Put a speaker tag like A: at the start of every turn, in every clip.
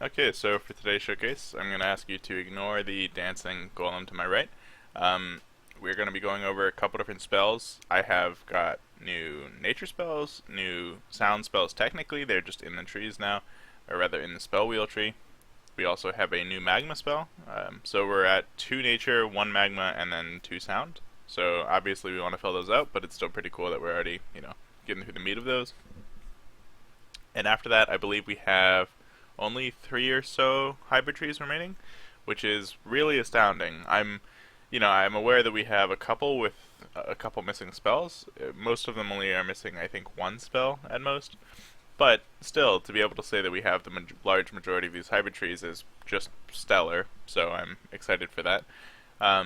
A: Okay, so for today's showcase, I'm going to ask you to ignore the dancing golem to my right. Um, we're going to be going over a couple different spells. I have got new nature spells, new sound spells. Technically, they're just in the trees now, or rather in the spell wheel tree. We also have a new magma spell. So we're at 2 nature, 1 magma, and then 2 sound. So obviously we want to fill those out, but it's still pretty cool that we're already, getting through the meat of those. And after that, I believe we have only 3 or so hybrid trees remaining, which is really astounding. I'm aware that we have a couple with a couple missing spells. Most of them only are missing, I think, 1 spell at most. But still, to be able to say that we have the large majority of these hybrid trees is just stellar. So I'm excited for that. A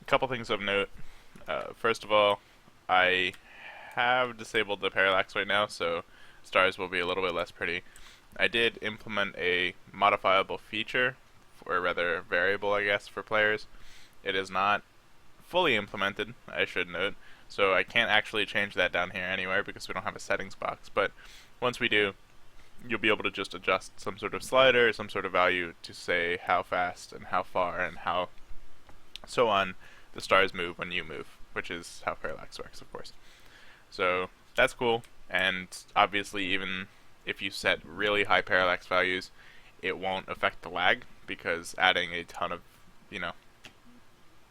A: couple things of note. First of all, I have disabled the parallax right now, so stars will be a little bit less pretty. I did implement a modifiable feature, or rather variable, I guess, for players. It is not fully implemented, I should note, so I can't actually change that down here anywhere because we don't have a settings box. But once we do, you'll be able to just adjust some sort of slider, some sort of value to say how fast and how far and how so on the stars move when you move, which is how parallax works, of course. So that's cool, and obviously even if you set really high parallax values, it won't affect the lag because adding a ton of, you know,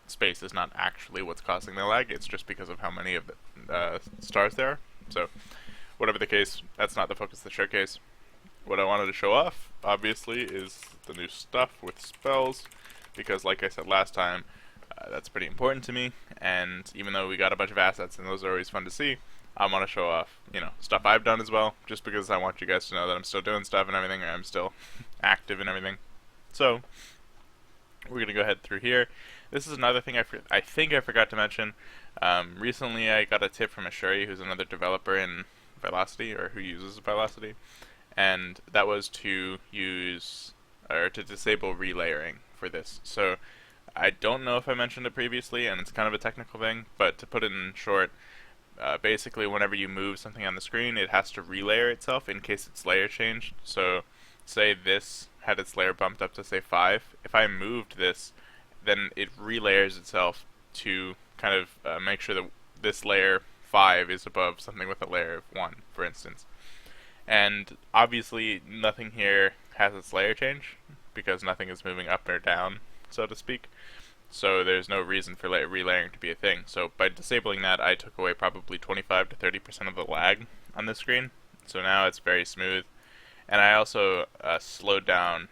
A: space is not actually what's causing the lag. It's just because of how many of the stars there are. So whatever the case, that's not the focus of the showcase. What I wanted to show off, obviously, is the new stuff with spells, because like I said last time, that's pretty important to me, and even though we got a bunch of assets and those are always fun to see, I want to show off, stuff I've done as well, just because I want you guys to know that I'm still doing stuff and everything, or I'm still active and everything. So, we're going to go ahead through here. This is another thing I think I forgot to mention. Recently I got a tip from Ashuri, who's another developer in Velocity, or who uses Velocity, and that was to use, or to disable relayering for this. So, I don't know if I mentioned it previously, and it's kind of a technical thing, but to put it in short, basically whenever you move something on the screen, it has to relayer itself in case its layer changed. So say this had its layer bumped up to say 5. If I moved this, then it relayers itself to kind of make sure that this layer 5 is above something with a layer of 1, for instance. And obviously nothing here has its layer change, because nothing is moving up or down, so to speak. So there's no reason for relayering to be a thing. So by disabling that, I took away probably 25 to 30% of the lag on the screen. So now it's very smooth. And I also slowed down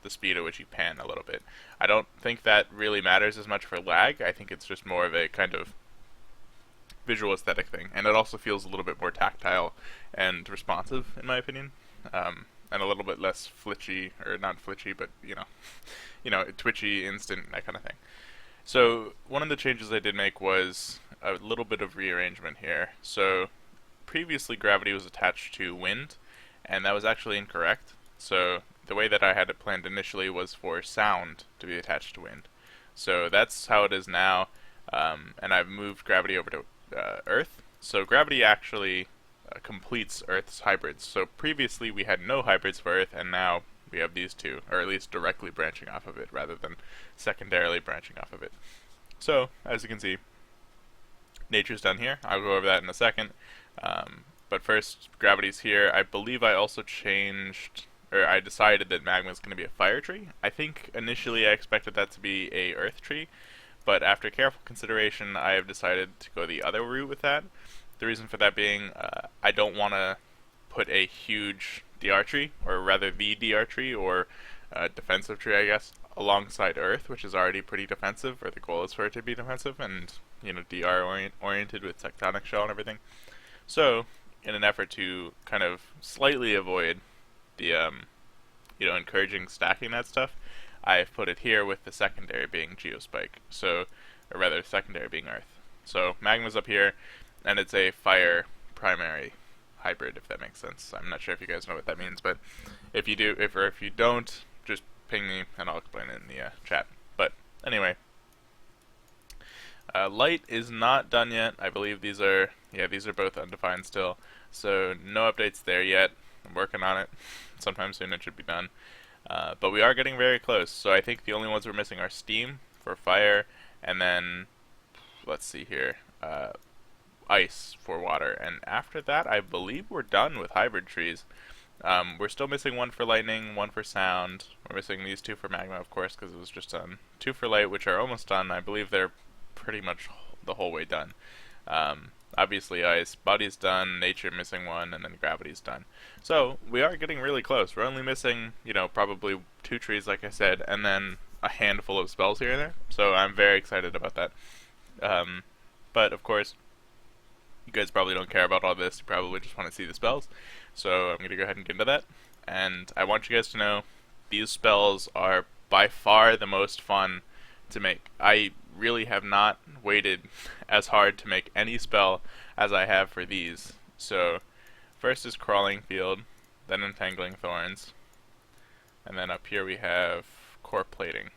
A: the speed at which you pan a little bit. I don't think that really matters as much for lag. I think it's just more of a kind of visual aesthetic thing. And it also feels a little bit more tactile and responsive, in my opinion. And a little bit less flitchy, or not flitchy, but twitchy, instant, that kind of thing. So one of the changes I did make was a little bit of rearrangement here. So previously gravity was attached to wind, and that was actually incorrect. So the way that I had it planned initially was for sound to be attached to wind. So that's how it is now, and I've moved gravity over to Earth. So gravity actually completes Earth's hybrids. So previously we had no hybrids for Earth, and now we have these two, or at least directly branching off of it rather than secondarily branching off of it. So, as you can see, nature's done here. I'll go over that in a second. But first, gravity's here. I believe I also changed, or I decided that magma is going to be a fire tree. I think initially I expected that to be a earth tree, but after careful consideration, I have decided to go the other route with that. The reason for that being, I don't want to put a huge DR tree, or rather the DR tree, or defensive tree, I guess, alongside Earth, which is already pretty defensive, or the goal is for it to be defensive, and, DR oriented with tectonic shell and everything. So, in an effort to kind of slightly avoid the, encouraging stacking that stuff, I've put it here with the secondary being Geospike, so, or rather, secondary being Earth. So, magma's up here, and it's a fire primary hybrid, if that makes sense. I'm not sure if you guys know what that means, but if you do, if you don't, just ping me and I'll explain it in the chat. But anyway, light is not done yet. I believe these are both undefined still, so no updates there yet. I'm working on it. Sometime soon it should be done. But we are getting very close. So I think the only ones we're missing are Steam for fire, and then let's see here, ice for water. And after that, I believe we're done with hybrid trees. We're still missing one for lightning, one for sound. We're missing these two for magma, of course, because it was just done. Two for light, which are almost done. I believe they're pretty much the whole way done. Obviously ice, body's done, nature missing one, and then gravity's done. So we are getting really close. We're only missing, probably two trees, like I said, and then a handful of spells here and there. So I'm very excited about that. But of course, you guys probably don't care about all this. You probably just want to see the spells. So I'm going to go ahead and get into that. And I want you guys to know these spells are by far the most fun to make. I really have not waited as hard to make any spell as I have for these. So first is Crawling Field, then Entangling Thorns, and then up here we have Core Plating.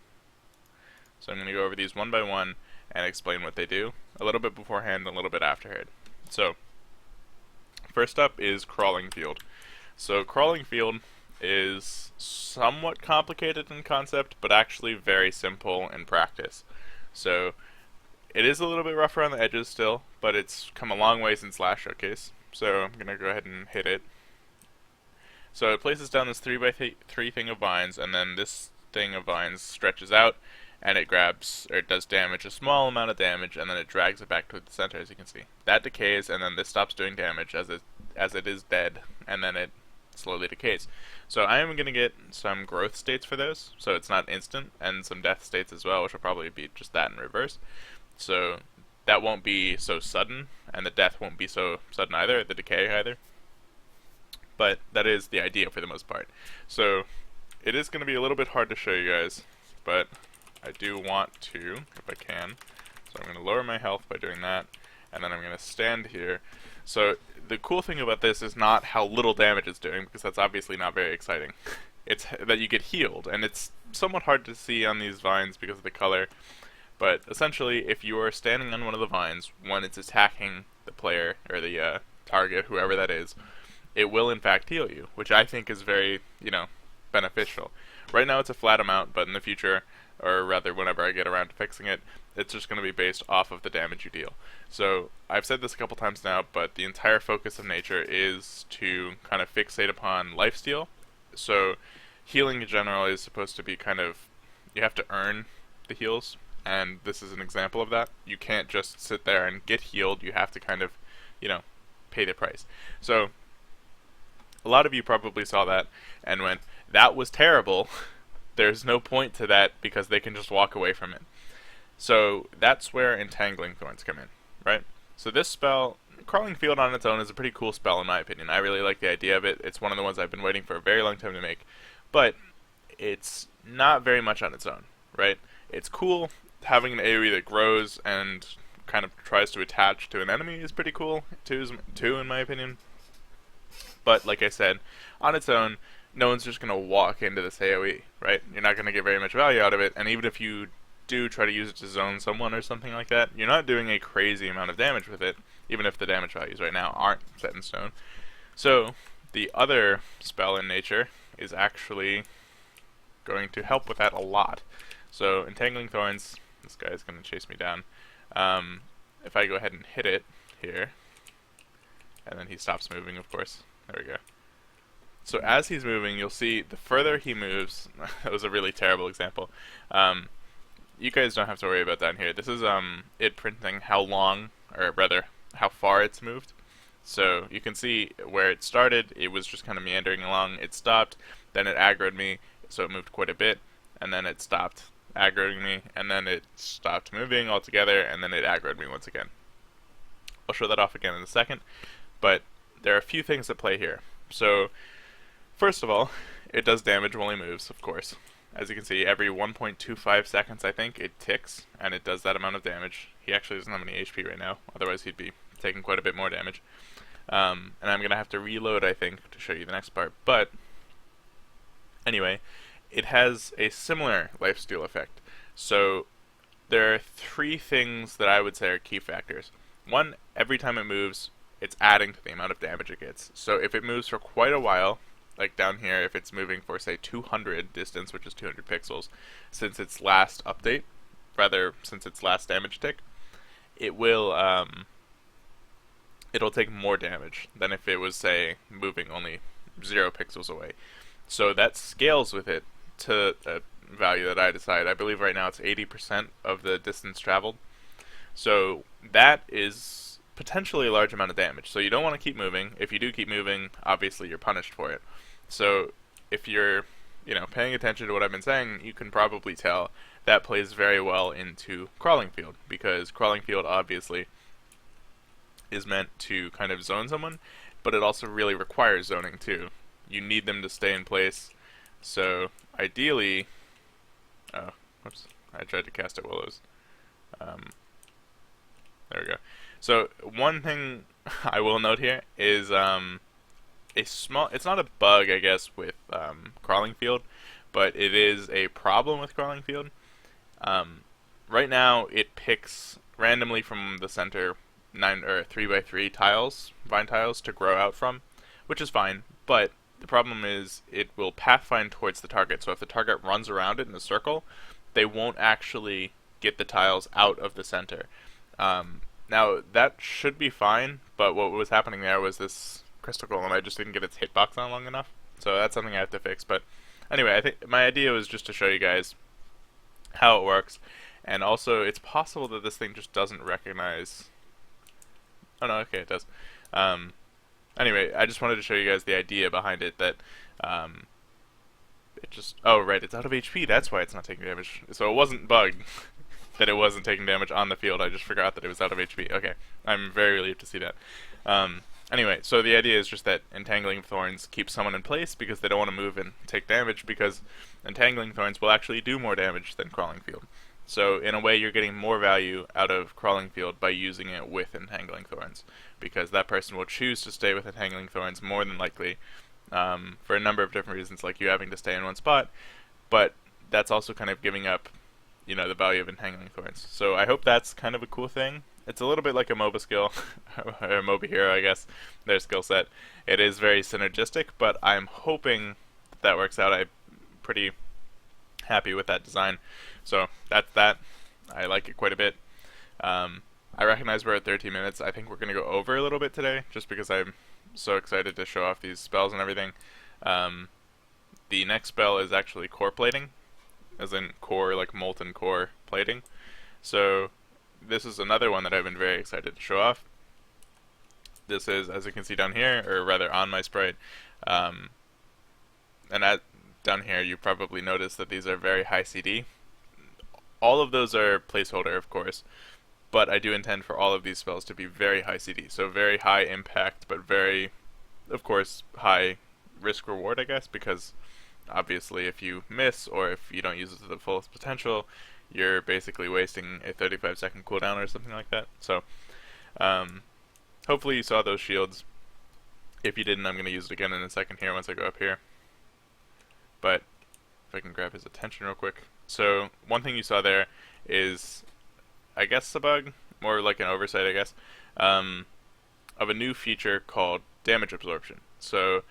A: So I'm going to go over these one by one and explain what they do, a little bit beforehand and a little bit afterhand. So first up is Crawling Field. So Crawling Field is somewhat complicated in concept, but actually very simple in practice. So it is a little bit rougher on the edges still, but it's come a long way since last showcase. So I'm going to go ahead and hit it. So it places down this 3x3 thing of vines, and then this thing of vines stretches out, and it grabs, or it does damage, a small amount of damage, and then it drags it back to the center, as you can see. That decays, and then this stops doing damage as it is dead, and then it slowly decays. So I am going to get some growth states for those, so it's not instant, and some death states as well, which will probably be just that in reverse. So that won't be so sudden, and the death won't be so sudden either, the decay either. But that is the idea for the most part. So it is going to be a little bit hard to show you guys, but I do want to, if I can. So I'm going to lower my health by doing that, and then I'm going to stand here. So the cool thing about this is not how little damage it's doing, because that's obviously not very exciting. It's that you get healed, and it's somewhat hard to see on these vines because of the color. But essentially, if you are standing on one of the vines when it's attacking the player, or the target, whoever that is, it will in fact heal you, which I think is very, beneficial. Right now it's a flat amount, but in the future, or rather whenever I get around to fixing it, it's just going to be based off of the damage you deal. So I've said this a couple times now, but the entire focus of nature is to kind of fixate upon lifesteal. So healing in general is supposed to be you have to earn the heals, and this is an example of that. You can't just sit there and get healed, you have to pay the price. So a lot of you probably saw that and went, that was terrible. There's no point to that because they can just walk away from it. So that's where Entangling Thorns come in, right? So this spell, Crawling Field on its own is a pretty cool spell in my opinion. I really like the idea of it. It's one of the ones I've been waiting for a very long time to make. But it's not very much on its own, right? It's cool. Having an AoE that grows and kind of tries to attach to an enemy is pretty cool, too, in my opinion. But like I said, on its own, no one's just going to walk into this AoE, right? You're not going to get very much value out of it, and even if you do try to use it to zone someone or something like that, you're not doing a crazy amount of damage with it, even if the damage values right now aren't set in stone. So, the other spell in nature is actually going to help with that a lot. So, Entangling Thorns, this guy's going to chase me down. If I go ahead and hit it here, and then he stops moving, of course. There we go. So as he's moving, you'll see the further he moves, that was a really terrible example. You guys don't have to worry about that in here. This is it printing how long, or rather, how far it's moved. So you can see where it started, it was just kind of meandering along, it stopped, then it aggroed me, so it moved quite a bit, and then it stopped aggroing me, and then it stopped moving altogether, and then it aggroed me once again. I'll show that off again in a second, but there are a few things at play here. So, first of all, it does damage while he moves, of course. As you can see, every 1.25 seconds, I think, it ticks, and it does that amount of damage. He actually doesn't have any HP right now, otherwise he'd be taking quite a bit more damage. And I'm going to have to reload, I think, to show you the next part. But, anyway, it has a similar lifesteal effect. So, there are three things that I would say are key factors. One, every time it moves, it's adding to the amount of damage it gets. So if it moves for quite a while, like down here, if it's moving for say 200 distance, which is 200 pixels, since its last update, rather since its last damage tick, it will it'll take more damage than if it was say moving only 0 pixels away. So that scales with it to a value that I decide. I believe right now it's 80% of the distance traveled. So that is potentially a large amount of damage. So you don't want to keep moving. If you do keep moving, obviously you're punished for it. So if you're, paying attention to what I've been saying, you can probably tell that plays very well into Crawling Field, because Crawling Field obviously is meant to kind of zone someone, but it also really requires zoning too. You need them to stay in place. So ideally, oh, whoops, I tried to cast it while it was, there we go. So one thing I will note here is it's not a bug, I guess, with Crawling Field, but it is a problem with Crawling Field. Right now, it picks randomly from the center 3x3 tiles, vine tiles, to grow out from, which is fine, but the problem is it will pathfind towards the target, so if the target runs around it in a circle, they won't actually get the tiles out of the center. Now, that should be fine, but what was happening there was this Crystal Golem, I just didn't get its hitbox on long enough, so that's something I have to fix. But anyway, I think my idea was just to show you guys how it works, and also it's possible that this thing just doesn't recognize... Oh no, okay, it does. Anyway, I just wanted to show you guys the idea behind it, that it just... Oh, right, it's out of HP, that's why it's not taking damage. So it wasn't bugged that it wasn't taking damage on the field, I just forgot that it was out of HP. Okay, I'm very relieved to see that. Anyway, so the idea is just that Entangling Thorns keeps someone in place because they don't want to move and take damage, because Entangling Thorns will actually do more damage than Crawling Field. So in a way, you're getting more value out of Crawling Field by using it with Entangling Thorns, because that person will choose to stay with Entangling Thorns more than likely, for a number of different reasons, like you having to stay in one spot, but that's also kind of giving up, the value of Entangling Thorns. So I hope that's kind of a cool thing. It's a little bit like a MOBA skill, or a MOBA hero, I guess, their skill set. It is very synergistic, but I'm hoping that works out. I'm pretty happy with that design. So that's that. I like it quite a bit. I recognize we're at 13 minutes. I think we're going to go over a little bit today, just because I'm so excited to show off these spells and everything. The next spell is actually core plating, as in core, like molten core plating. So this is another one that I've been very excited to show off. This is, as you can see down here, or rather on my sprite, and down here you probably noticed that these are very high CD. All of those are placeholder, of course, but I do intend for all of these spells to be very high CD, so very high impact, but very, of course, high risk reward, I guess, because obviously if you miss, or if you don't use it to the fullest potential, you're basically wasting a 35-second cooldown or something like that. So hopefully you saw those shields. If you didn't, I'm going to use it again in a second here once I go up here. But if I can grab his attention real quick. So one thing you saw there is, I guess, a bug, more like an oversight, I guess, of a new feature called damage absorption. So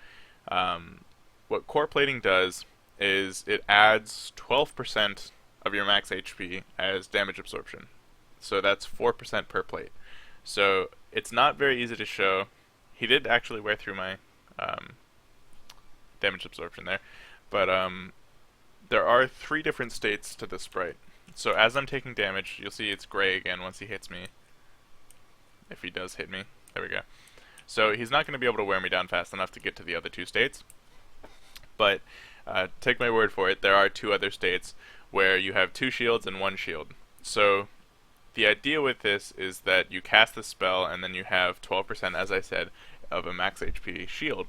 A: what core plating does is it adds 12% of your max HP as damage absorption. So that's 4% per plate. So it's not very easy to show. He did actually wear through my damage absorption there. But there are 3 different states to the sprite. So as I'm taking damage, you'll see it's gray again once he hits me. If he does hit me. There we go. So he's not going to be able to wear me down fast enough to get to the other 2 states. But take my word for it, there are 2 other states where you have 2 shields and 1 shield. So the idea with this is that you cast the spell and then you have 12%, as I said, of a max HP shield.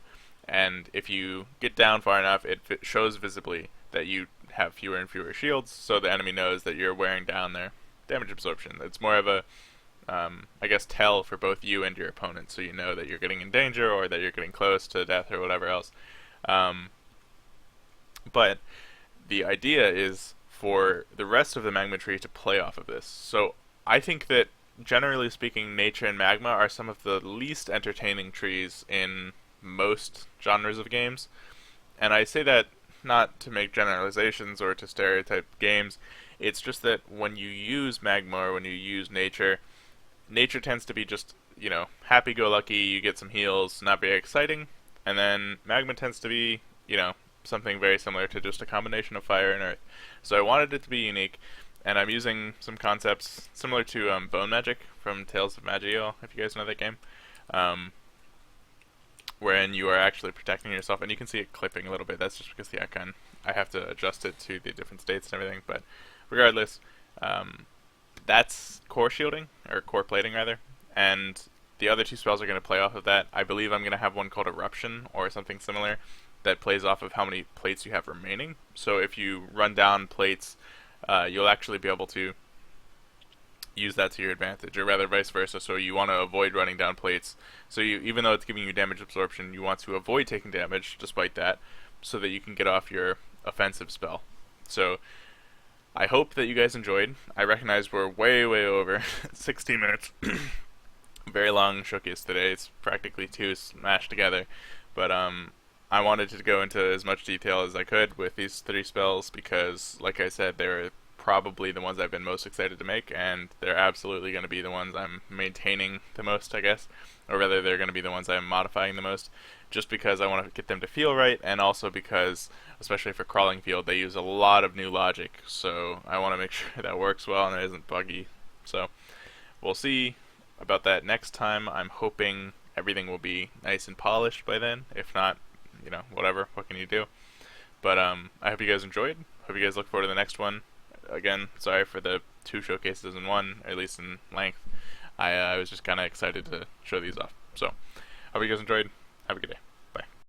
A: And if you get down far enough, it shows visibly that you have fewer and fewer shields, so the enemy knows that you're wearing down their damage absorption. It's more of a, I guess, tell for both you and your opponent, so you know that you're getting in danger or that you're getting close to death or whatever else. But the idea is for the rest of the magma tree to play off of this. So I think that, generally speaking, nature and magma are some of the least entertaining trees in most genres of games. And I say that not to make generalizations or to stereotype games. It's just that when you use Magma or when you use Nature, Nature tends to be just, happy-go-lucky, you get some heals, not very exciting. And then Magma tends to be, something very similar to just a combination of fire and earth. So I wanted it to be unique, and I'm using some concepts similar to Bone Magic from Tales of Magiel, if you guys know that game, wherein you are actually protecting yourself, and you can see it clipping a little bit. That's just because the icon, I have to adjust it to the different states and everything, but regardless, that's core shielding, or core plating rather, and the other two spells are going to play off of that. I believe I'm going to have one called Eruption, or something similar, that plays off of how many plates you have remaining. So if you run down plates, you'll actually be able to use that to your advantage, or rather vice versa. So you want to avoid running down plates. So even though it's giving you damage absorption, you want to avoid taking damage despite that, so that you can get off your offensive spell. So I hope that you guys enjoyed. I recognize we're way over 16 minutes. Very long showcase today. It's practically two smashed together, but I wanted to go into as much detail as I could with these three spells because, like I said, they're probably the ones I've been most excited to make, and they're absolutely going to be the ones I'm maintaining the most, I guess, or rather they're going to be the ones I'm modifying the most, just because I want to get them to feel right, and also because, especially for Crawling Field, they use a lot of new logic, so I want to make sure that works well and it isn't buggy. So we'll see about that next time. I'm hoping everything will be nice and polished by then. If not, whatever, what can you do? But I hope you guys enjoyed. Hope you guys look forward to the next one. Again, sorry for the two showcases in one, or at least in length. I was just kind of excited to show these off. So, hope you guys enjoyed. Have a good day.